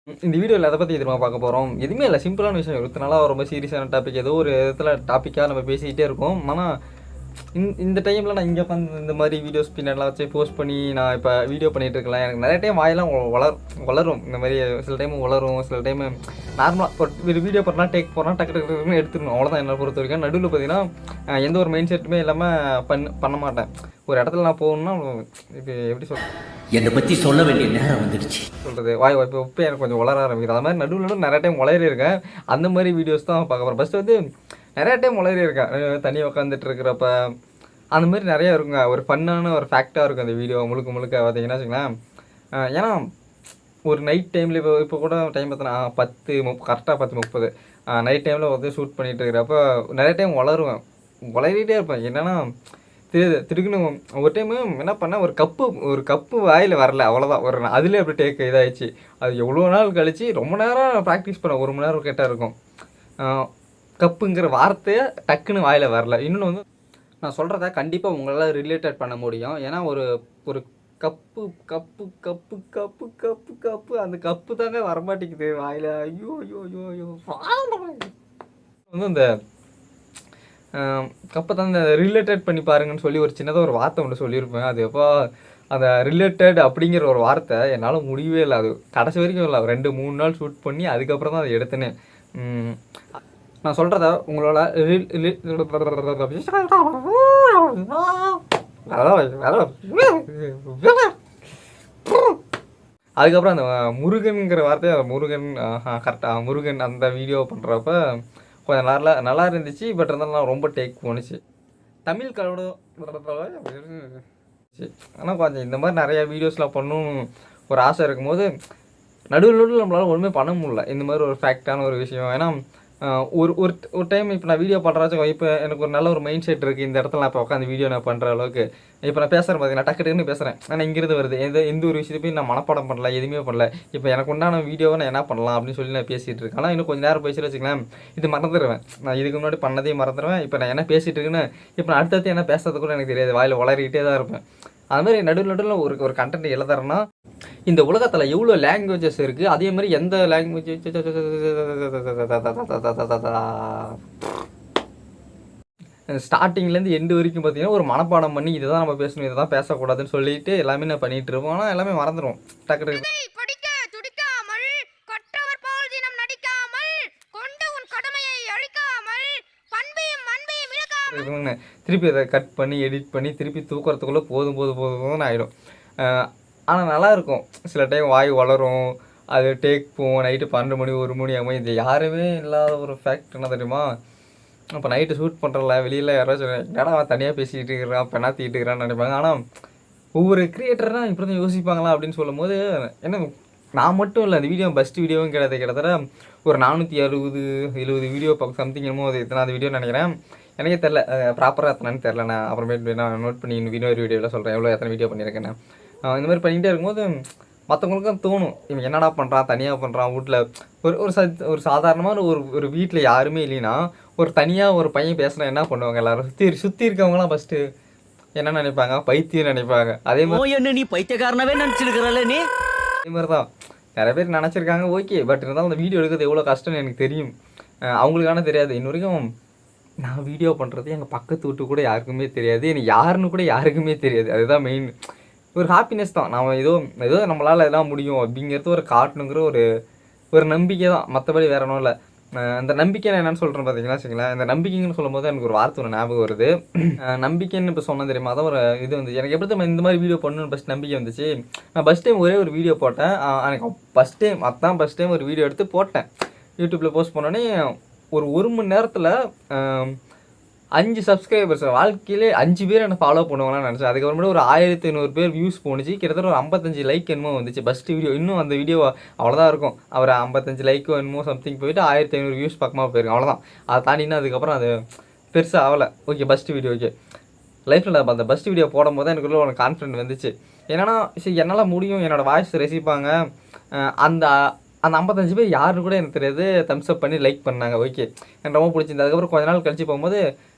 இந்த வீடியோவில் எதை பற்றி எதிர்மா பார்க்க போகிறோம் எதுவுமே இல்லை, சிம்பிளான விஷயம். 24 ரொம்ப சீரியஸான டாபிக், ஏதோ ஒரு இடத்துல டாப்பிக்காக நம்ம பேசிக்கிட்டே இருக்கோம். ஆனால் இந்த டைமில் நான் இங்கே வந்து இந்த மாதிரி வீடியோஸ் பின்னாடிலாம் வச்சு போஸ்ட் பண்ணி நான் இப்போ வீடியோ பண்ணிகிட்டு இருக்கலாம். எனக்கு நிறைய டைம் வாயெல்லாம் வளரும். இந்த மாதிரி சில டைம் வளரும், சில டைம் நார்மலாக ஒரு வீடியோ பண்ணால் டேக் போகிறோம், டக்கு டக்குன்னு எடுத்துடணும். அவ்வளோதான் என்னை பொறுத்த வரைக்கும். நடுவில் பார்த்தீங்கன்னா எந்த ஒரு மைண்ட் செட்டுமே இல்லாமல் பண்ண மாட்டேன். ஒரு இடத்துல நான் போகணுன்னா இது எப்படி என்னை பற்றி சொல்ல வேண்டிய நேரம் வந்துடுச்சு சொல்கிறது இப்போ எனக்கு கொஞ்சம் வளர ஆரம்பிக்குது. அது மாதிரி நடுவில் நிறைய டைம் வளரியிருக்கேன். அந்த மாதிரி வீடியோஸ் தான் பார்க்க போகிறேன். ஃபஸ்ட்டு வந்து நிறையா டைம் வளரியிருக்கேன். தனியாக உட்காந்துட்டு இருக்கிறப்ப அந்த மாதிரி நிறையா இருக்குங்க. ஒரு ஃபன்னான ஒரு ஃபேக்டாக இருக்கும் அந்த வீடியோ முழுக்க பார்த்தீங்கன்னா வச்சுங்களேன். ஏன்னா ஒரு நைட் டைமில் இப்போ கூட டைம் பார்த்தோன்னா கரெக்டாக 10:30 நைட் டைமில் வந்து ஷூட் பண்ணிகிட்டு இருக்கிறப்ப நிறைய டைம் வளரிகிட்டே இருப்பேன். என்னென்னா திடுக்குன்னு ஒரு டைமு என்ன பண்ணேன், ஒரு கப்பு வாயில் வரல, அவ்வளோதான். அதிலே அப்படி டேக் இதாகிடுச்சு. அது எவ்வளோ நாள் கழித்து ரொம்ப நேரம் ப்ராக்டிஸ் பண்ணேன், 1 மணி நேரம் கேட்டால் இருக்கும். கப்புங்கிற வார்த்தையை டக்குன்னு வாயில் வரல. இன்னொன்று வந்து நான் சொல்கிறத கண்டிப்பாக உங்களால் ரிலேட்டட் பண்ண முடியும். ஏன்னா ஒரு cup cup cup cup cup cup அந்த கப்பு தாங்க வரமாட்டேங்குது வாயில். ஐயோ ஐயோ ஐயோ ஐயோ வந்து அந்த கப்பை தான் இந்த ரிலேட்டட் பண்ணி பாருங்கன்னு சொல்லி ஒரு சின்னதாக ஒரு வார்த்தை ஒன்று சொல்லியிருப்பேன். அது எப்போ அந்த ரிலேட்டட் அப்படிங்கிற ஒரு வார்த்தை என்னால் முடியவே இல்லை. அது கடைசி வரைக்கும் இல்லை, 2-3 நாள் ஷூட் பண்ணி அதுக்கப்புறம் தான் அதை எடுத்தேனே. நான் சொல்கிறத உங்களோட அதுக்கப்புறம் அந்த முருகன்கிற வார்த்தை, முருகன் கரெக்டாக முருகன் அந்த வீடியோ பண்ணுறப்ப கொஞ்சம் நல்லா இருந்துச்சு. பட் இருந்தாலும் ரொம்ப டேக் போணுச்சு. தமிழ் கலோட ஆனால் கொஞ்சம் இந்த மாதிரி நிறையா வீடியோஸ்லாம் பண்ணணும் ஒரு ஆசை இருக்கும்போது நடுவில் நம்மளால் ஒன்றுமே பண்ண முடியல. இந்த மாதிரி ஒரு ஃபேக்டான ஒரு விஷயம். ஏன்னா ஒரு டைம் இப்போ நான் வீடியோ பண்ணுறாச்சும் இப்போ எனக்கு ஒரு நல்ல ஒரு மைண்ட் செட் இருக்குது. இந்த இடத்துல நான் இப்போ உட்காந்து வீடியோ நான் பண்ணுற அளவுக்கு இப்போ நான் பேசுகிறேன் பார்த்தீங்கன்னா, டக்குன்னு பேசுகிறேன். ஆனால் இங்கிருந்து வருது எந்த ஒரு விஷயத்தையும் நான் மனப்பாடம் பண்ணல, எதுவுமே பண்ணல. இப்போ எனக்கு உண்டான வீடியோவை நான் என்ன பண்ணலாம் அப்படின்னு சொல்லி நான் பேசிகிட்டு இருக்கேன். ஆனால் இன்னும் கொஞ்சம் நேரம் பேசிட்டு வச்சுக்கலாம், இது மறந்துடுவேன். நான் இதுக்கு முன்னாடி பண்ணதையும் மறந்துடுவேன். இப்போ நான் என்ன பேசிகிட்டு இருக்குன்னு இப்போ நான் அடுத்தடுத்து என்ன பேசுறது கூட எனக்கு தெரியாது. வாயில் வளரிக்கிட்டே தான் இருப்பேன். அது மாதிரி நடுவில் ஒரு கண்டென்ட் எழுதுறேன்னா இந்த உலகத்தில் எவ்வளோ லாங்குவேஜஸ் இருக்குது, அதே மாதிரி எந்த லாங்குவேஜ் ஸ்டார்டிங்லேருந்து எண்டு வரைக்கும் பார்த்தீங்கன்னா ஒரு மனப்பாடம் பண்ணி இதை தான் நம்ம பேசணும், இதை தான் பேசக்கூடாதுன்னு சொல்லிட்டு எல்லாமே நான் பண்ணிகிட்டு இருப்போம். ஆனால் எல்லாமே மறந்துடும் டக்கு. திருப்பி அதை கட் பண்ணி எடிட் பண்ணி திருப்பி தூக்கிறதுக்குள்ளே போதும் ஆகிடும். ஆனால் நல்லாயிருக்கும். சில டைம் வாய் வளரும், அது டேக் போவோம். நைட்டு 12 மணி 1 மணி ஆகும். இது யாருமே இல்லாத ஒரு ஃபேக்ட் என்ன தெரியுமா, இப்போ நைட்டு ஷூட் பண்ணுறல வெளியில் யாராச்சும் என்னடா அவன் தனியாக பேசிக்கிட்டு இருக்கிறான், பெண்ணாத்திக்கிட்டு இருக்கிறான்னு நினைப்பாங்க. ஆனால் ஒவ்வொரு கிரியேட்டர்னா இப்படி தான் யோசிப்பாங்களா அப்படின்னு சொல்லும் போது என்ன நான் மட்டும் இல்லை, அந்த வீடியோ பெஸ்ட் வீடியோவும் கிட்டத்தட்ட ஒரு 460-70 வீடியோ சம்திங் என்னமோ அது இத்தனாவது வீடியோன்னு நினைக்கிறேன். எனக்கே தெரில ப்ராப்பராக எத்தனைன்னு தெரில. நான் அப்புறமேட்டு நான் நோட் பண்ணி இன்னொரு வீடியோவில் சொல்கிறேன் எத்தனை வீடியோ பண்ணியிருக்கேன்னு. இந்த மாதிரி பண்ணிகிட்டே இருக்கும்போது மற்றவங்களுக்கும் தோணும், இவன் என்னடா பண்ணுறான், தனியாக பண்ணுறான் வீட்டில். ஒரு சாதாரணமான ஒரு வீட்டில் யாருமே இல்லைன்னா ஒரு தனியாக ஒரு பையன் பேசுனா என்ன பண்ணுவாங்க, எல்லோரும் சுற்றி இருக்கவங்களாம் ஃபஸ்ட்டு என்ன நினைப்பாங்க, பைத்தியம் நினைப்பாங்க. அதே மாதிரி நீ பைத்தியக்காரனவே நினச்சிருக்கிறல்ல நீ. அதே மாதிரி தான் நிறைய பேர் நினச்சிருக்காங்க. ஓகே, பட் இருந்தாலும் அந்த வீடியோ எடுக்கிறது எவ்வளோ கஷ்டம்னு எனக்கு தெரியும். அவங்களுக்கான தெரியாது. இன்ன வரைக்கும் நான் வீடியோ பண்ணுறது எங்கள் பக்கத்து வீட்டு கூட யாருக்குமே தெரியாது, எனக்கு யாருன்னு கூட யாருக்குமே தெரியாது. அதுதான் மெயின். ஒரு ஹாப்பினஸ் தான். நம்ம ஏதோ நம்மளால் எல்லாம் முடியும் அப்படிங்கிறது ஒரு காட்டணுங்கிற ஒரு நம்பிக்கை தான், மற்றபடி வேற ஒன்றும் இல்லை. அந்த நம்பிக்கை நான் என்னென்னு சொல்கிறேன் பார்த்தீங்கன்னா வச்சுங்களேன். இந்த நம்பிக்கைன்னு சொல்லும் போது எனக்கு ஒரு வார்த்தை ஒன்று ஞாபகம் வருது. நம்பிக்கைன்னு இப்போ சொன்ன தெரியுமா, அதான் ஒரு இது வந்து எனக்கு எப்படி தான் இந்த மாதிரி வீடியோ பண்ணணும்னு ஃபஸ்ட் நம்பிக்கை வந்துச்சு. நான் ஃபஸ்ட் டைம் ஒரே ஒரு வீடியோ போட்டேன். எனக்கு ஃபஸ்ட் டைம் ஒரு வீடியோ எடுத்து போட்டேன். யூடியூப்பில் போஸ்ட் பண்ணோன்னே ஒரு மணி நேரத்தில் 5 சப்ஸ்கிரைபர்ஸ். வாழ்க்கையிலே 5 பேர் என்னை ஃபாலோ பண்ணுவாங்கன்னு நினச்சேன். அதுக்கப்புறமேட்டு ஒரு 1500 பேர் வியூஸ் போணுச்சு. கிட்டத்தட்ட ஒரு 55 லைக் என்னமோ வந்துச்சு ஃபஸ்ட்டு வீடியோ. இன்னும் அந்த வீடியோ அவ்வளோதான் இருக்கும். அவர் 55 லைக்கோ என்னமோ சம்திங் போயிட்டு 1500 வியூஸ் பக்கமாக போயிருக்கும். அவ்வளோதான். அதை தாண்டினா அதுக்கப்புறம் அது பெருசாக ஆகலை. Okay, first video okay. லைஃப்பில் அந்த ஃபஸ்ட் வீடியோ போடும்போது எனக்குள்ள ஒரு கான்ஃபிடென்ட் வந்துச்சு. ஏன்னா சரி என்னால் முடியும், என்னோடய வாய்ஸ் ரசிப்பாங்க. அந்த 55 பேர் யாருன்னு கூட எனக்கு தெரியாது, தம்ஸ் அப் பண்ணி லைக் பண்ணாங்க. ஓகே, எனக்கு ரொம்ப பிடிச்சிருந்தது. அதுக்கப்புறம் கொஞ்ச நாள் கழிச்சு போகும்போது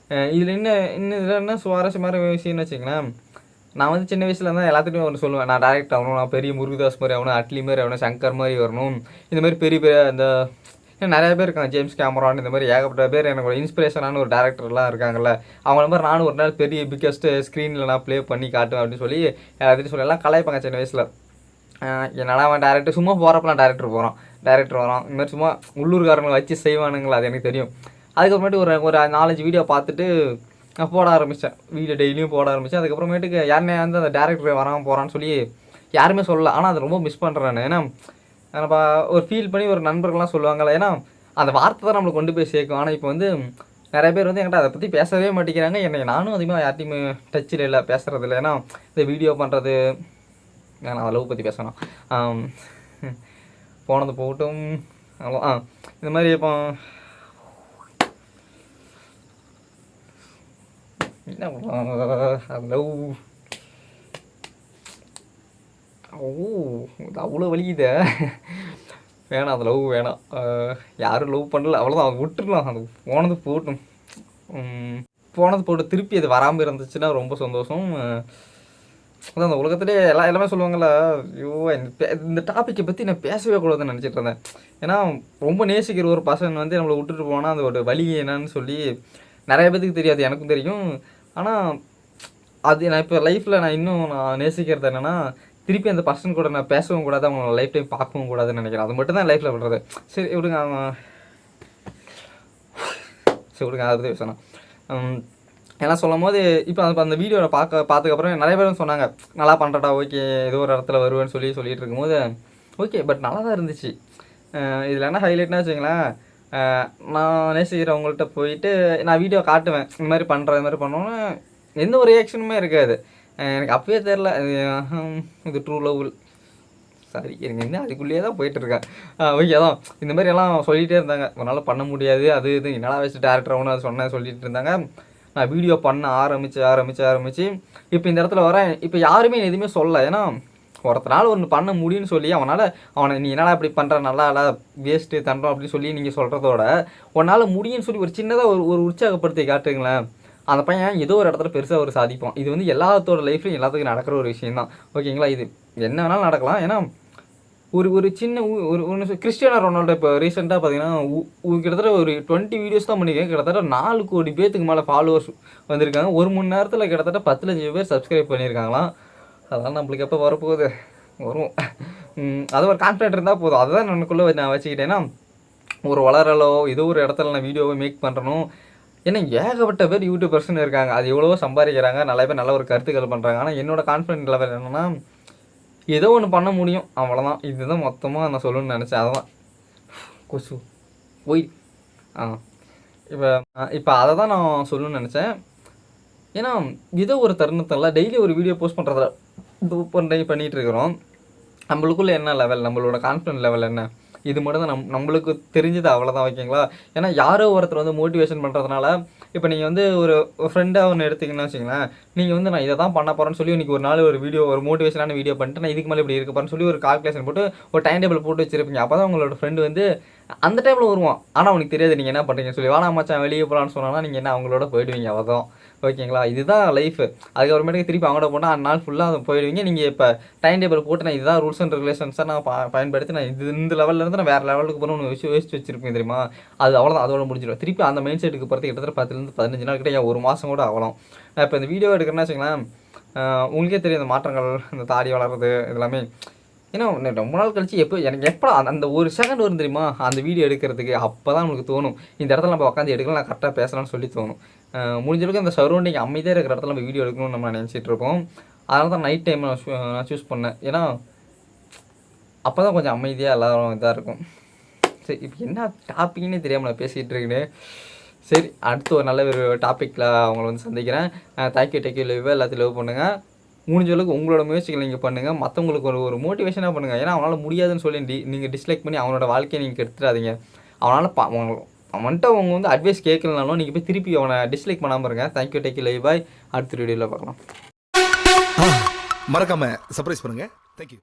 இதில் என்ன சுவாரஸ்யமான விஷயம்னு வச்சுங்களேன், நான் வந்து சின்ன வயசுல இருந்தால் எல்லாத்துட்டையும் ஒன்று சொல்லுவேன், நான் டேரக்டர் ஆகணும், நான் பெரிய முருகதாஸ் மாதிரி ஆகணும், அட்லி மாதிரி ஆகணும், சங்கர் மாதிரி வரணும், இந்த மாதிரி பெரிய பெரிய இந்த நிறைய பேர் இருக்காங்க, ஜேம்ஸ் கேமரான், இந்த மாதிரி ஏகப்பட்ட பேர் எனக்கு ஒரு இன்ஸ்பிரேஷனான ஒரு டேரக்டர்லாம் இருக்காங்கல்ல, அவங்கள மாதிரி நானும் ஒரு நாள் பெரிய பிக்கஸ்ட் ஸ்க்ரீனில் நான் ப்ளே பண்ணி காட்டுவேன் அப்படின்னு சொல்லி எல்லாத்தையும் சொல்லி எல்லாம் கலாய்ப்பாங்க சின்ன வயசில். என்னடா அவன் டேரக்டர் சும்மா போகிறப்பலாம் டேரக்டர் வரோம் இந்த மாதிரி சும்மா உள்ளூர்காரங்களை வச்சு செய்வானுங்களா, அது எனக்கு தெரியும். அதுக்கப்புறமேட்டு ஒரு ஒரு 4-5 வீடியோ பார்த்துட்டு நான் போட ஆரம்பித்தேன், வீடியோ டெய்லியும் போட ஆரம்பித்தேன். அதுக்கப்புறமேட்டுக்கு யாருமே வந்து அந்த டேரக்டர் வராமல் போகிறான்னு சொல்லி யாருமே சொல்லலை. ஆனால் அதை ரொம்ப மிஸ் பண்ணுறேன். ஏன்னா நம்ம ஒரு ஃபீல் பண்ணி ஒரு நண்பர்கள்லாம் சொல்லுவாங்கள்ல, ஏன்னா அந்த வார்த்தை தான் நம்மளுக்கு கொண்டு போய் சேர்க்கும். ஆனால் இப்போ வந்து நிறைய பேர் வந்து என்கிட்ட அதை பற்றி பேசவே மாட்டேங்கிறாங்க. என்னை நானும் அதிகமாக யார்ட்டையுமே டச்சில் இல்லை, பேசுகிறது இல்லை. ஏன்னா இந்த வீடியோ பண்ணுறது, நான் லவ் பற்றி பேசணும், போனது போகட்டும். அவ்வளோ இந்த மாதிரி இப்போ என்ன லவ் அவ்வளோ வலிக்குத, வேணாம் அந்த லவ் வேணாம். யாரும் லவ் பண்ணல, அவ்வளோதான், அவங்க விட்டுடலாம். அது போனது போகட்டும். போனது போட்டு திருப்பி அது வராமல் இருந்துச்சுன்னா ரொம்ப சந்தோஷம். அதான் அந்த உலகத்திலே எல்லாமே சொல்லுவாங்கள்ல, ஐயோ இந்த டாப்பிக்கை பற்றி நான் பேசவே கூடாதுன்னு நினச்சிட்டு இருந்தேன். ஏன்னா ரொம்ப நேசிக்கிற ஒரு பர்சன் வந்து நம்மளை விட்டுட்டு போனால் அந்த ஒரு வலி என்னன்னு சொல்லி நிறைய பேத்துக்கு தெரியாது, எனக்கும் தெரியும். ஆனால் அது நான் இப்போ லைஃப்பில் நான் நேசிக்கிறது என்னென்னா, திருப்பி அந்த பர்சன் கூட நான் பேசவும் கூடாது, அவங்க லைஃப் டைம் பார்க்கவும் கூடாதுன்னு நினைக்கிறேன். அது மட்டும் தான் லைஃப்பில் விடுறது. சரி விடுங்க அதை பற்றி பேசணும். ஏன்னா சொல்லும் போது இப்போ அந்த வீடியோவில் பார்த்ததுக்கப்புறம் நிறைய பேரும் சொன்னாங்க, நல்லா பண்ணுறடா, ஓகே, ஏதோ ஒரு இடத்துல வருவேன்னு சொல்லிட்டு இருக்கும்போது ஓகே, பட் நல்லா தான் இருந்துச்சு. இதில் என்ன ஹைலைட்னா வச்சுங்களேன், நான் நேசிக்கிறவங்கள்ட்ட போயிட்டு நான் வீடியோ காட்டுவேன், இந்த மாதிரி பண்ணோன்னு எந்த ஒரு ரியாக்ஷனுமே இருக்காது. எனக்கு அப்பயே தெரில இது ட்ரூ லவ், சாரி எனக்கு என்ன அதுக்குள்ளேயே தான் போயிட்டுருக்கேன். ஓகே, அதான் இந்த மாதிரி எல்லாம் சொல்லிகிட்டே இருந்தாங்க, உன்னால் பண்ண முடியாது, அது இது என்னடா வச்சு டேரக்டர் ஆகணும் அது சொல்லிட்டு இருந்தாங்க. நான் வீடியோ பண்ண ஆரம்பித்து இப்போ இந்த இடத்துல வரேன். இப்போ யாருமே எதுவுமே சொல்லலை. ஏன்னா ஒருத்தனால ஒன்று பண்ண முடியும்னு சொல்லி அவனை நீ என்னடா இப்படி பண்ணுற, நல்லா இல்லை, வேஸ்ட்டு தண்டோம் அப்படின்னு சொல்லி நீங்கள் சொல்கிறதோட உன்னால் முடியும்னு சொல்லி ஒரு சின்னதாக ஒரு உற்சாகப்படுத்தி காட்டுங்களேன். அந்த பையன் ஏதோ ஒரு இடத்துல பெருசாக ஒரு சாதிப்பான். இது வந்து எல்லாத்தோட லைஃப்லையும் எல்லாத்துக்கும் நடக்கிற ஒரு விஷயம் தான், ஓகேங்களா. இது என்ன வேணாலும் நடக்கலாம். ஏன்னா ஒரு சின்ன ஒரு கிறிஸ்டியானோ ரொனால்டோ இப்போ ரீசெண்டாக பார்த்தீங்கன்னா கிட்டத்தட்ட ஒரு 20 வீடியோஸ் தான் பண்ணியிருக்கேன். கிட்டத்தட்ட 4 கோடி பேத்துக்கு மேலே ஃபாலோவர்ஸ் வந்திருக்காங்க. 1 மணி நேரத்தில் கிட்டத்தட்ட 10 லட்சம் பேர் சப்ஸ்கிரைப் பண்ணியிருக்காங்களாம். அதெல்லாம் நம்மளுக்கு எப்போ வரப்போகுது, வரும். அது ஒரு கான்ஃபிடென்ட் இருந்தால் போதும். அதுதான் எனக்குள்ளே நான் வச்சுக்கிட்டேன்னா, ஒரு வளரலோ ஏதோ ஒரு இடத்துல நான் வீடியோவை மேக் பண்ணுறணும். ஏன்னா ஏகப்பட்ட பேர் யூடியூபர்ஸ்னு இருக்காங்க, அது எவ்வளவோ சம்பாதிக்கிறாங்க, நிறைய பேர் நல்ல ஒரு கருத்துக்கள் பண்ணுறாங்க. ஆனால் என்னோடய கான்ஃபிடென்ட் லெவல் என்னென்னா, ஏதோ ஒன்று பண்ண முடியும், அவ்வளோதான். இதுதான் மொத்தமாக நான் சொல்லணும்னு நினச்சேன். அதுதான் கொசு போய் இப்போ அதை தான் நான் சொல்லணும்னு நினச்சேன். ஏன்னா ஏதோ ஒரு தருணத்தில் டெய்லி ஒரு வீடியோ போஸ்ட் பண்ணுறதுல பண்ணிகிட்டு இருக்கிறோம். நம்மளுக்குள்ளே என்ன லெவல், நம்மளோட கான்ஃபிடென்ட் லெவல் என்ன, இது மட்டும் தான் நம்மளுக்கு தெரிஞ்சது, அவ்வளோதான், ஓகேங்களா. ஏன்னா யாரோ ஒருத்தர் வந்து மோட்டிவேஷன் பண்ணுறதுனால, இப்போ நீங்கள் வந்து ஒரு ஃப்ரெண்டாக ஒன்று எடுத்திங்கன்னு வச்சுங்களேன், நீங்கள் வந்து நான் இதை தான் பண்ண போகிறேன்னு சொல்லி இன்றைக்கி ஒரு நாள் ஒரு வீடியோ, ஒரு மோட்டிவேஷனான வீடியோ பண்ணிட்டு நான் இதுக்கு மேலே இப்படி இருக்க போகிறேன்னு சொல்லி ஒரு கால்குலேஷன் போட்டு ஒரு டைம் டேபிள் போட்டு வச்சுருப்பீங்க. அப்போ தான் உங்களோட ஃப்ரெண்டு வந்து அந்த டைமில் வருவான். ஆனால் அவனுக்கு தெரியாது நீங்கள் என்ன பண்ணுறீங்கன்னு சொல்லி. வாடா மச்சான் வெளியே போகலான்னு சொன்னாங்கன்னா நீங்கள் என்ன அவங்களோட போயிடுவீங்க, அவ்வளோதான், ஓகேங்களா. இதுதான் லைஃப். அதுக்கப்புறமேட்டுக்கு திருப்பி அவங்களோட போனால் அந்த நாள் ஃபுல்லாக அதை போயிடுவீங்க. நீங்கள் இப்போ டைம் டேபிள் போட்டு நான் இதுதான் ரூல்ஸ் அண்ட் ரெகுலேஷன்ஸாக நான் பயன்படுத்தி நான் இந்த லெவலில் நான் வேறு லெவலுக்கு போகணும் யோசிச்சு வச்சுருப்பேன் தெரியுமா. அது அவ்வளோதான், அதோட முடிஞ்சிடும். திருப்பி அந்த மைண்ட் செட்டுக்கு போகிறதுக்கு கிட்டத்தட்ட 10 to 15 நாள் கிட்ட, ஏன் 1 மாதம் கூட ஆகலாம். இப்போ இந்த வீடியோ எடுக்கிறேன்னு வச்சுங்களேன், உங்களுக்கே தெரியும் இந்த மாற்றங்கள், இந்த தாடி வளர்றது இதெல்லாமே. ஏன்னா ரொம்ப நாள் கழிச்சு எனக்கு அந்த ஒரு செகண்ட் வரும் தெரியுமா அந்த வீடியோ எடுக்கிறதுக்கு. அப்போ தான் நம்மளுக்கு தோணும், இந்த இடத்துல நம்ம உட்காந்து எடுக்கலாம், நான் கரெக்டாக பேசலாம்னு சொல்லி தோணும். முடிஞ்சளவுக்கு அந்த சரௌண்டிங் அமைதியாக இருக்கிற இடத்துல நம்ம வீடியோ எடுக்கணும்னு நம்ம நினச்சிட்டு இருப்போம். அதனால தான் நைட் டைம் நான் சூஸ் பண்ணேன். ஏன்னா அப்போ தான் கொஞ்சம் அமைதியாக எல்லாரும் இதாக இருக்கும். சரி, இப்போ என்ன டாப்பிக்னே தெரியாமல் நான் பேசிகிட்டு இருக்கேன். சரி, அடுத்து ஒரு நல்ல ஒரு டாப்பிக்கில் அவங்கள வந்து சந்திக்கிறேன். தேங்க்யூ லவ், எல்லாத்தையும் லவ் பண்ணுங்கள். முடிஞ்ச அளவுக்கு உங்களோட முயற்சிகள் நீங்கள் பண்ணுங்கள். மற்றவங்களுக்கு ஒரு மோட்டிவேஷனாக பண்ணுங்கள். ஏன்னா அவனால் முடியாதுன்னு சொல்லி நீங்கள் டிஸ்லைக் பண்ணி அவனோட வாழ்க்கையை நீங்கள் கெடுத்துடாதீங்க. அவன்கிட்ட அவங்க வந்து அட்வைஸ் கேட்கலனாலும் நீங்கள் போய் திருப்பி அவனை டிஸ்லைக் பண்ணாமல் இருங்க. தேங்க்யூ லவ், பாய். அடுத்த வீடியோவில் பார்க்கலாம். மறக்காமல் சர்ப்ரைஸ் பண்ணுங்கள். தேங்க்யூ.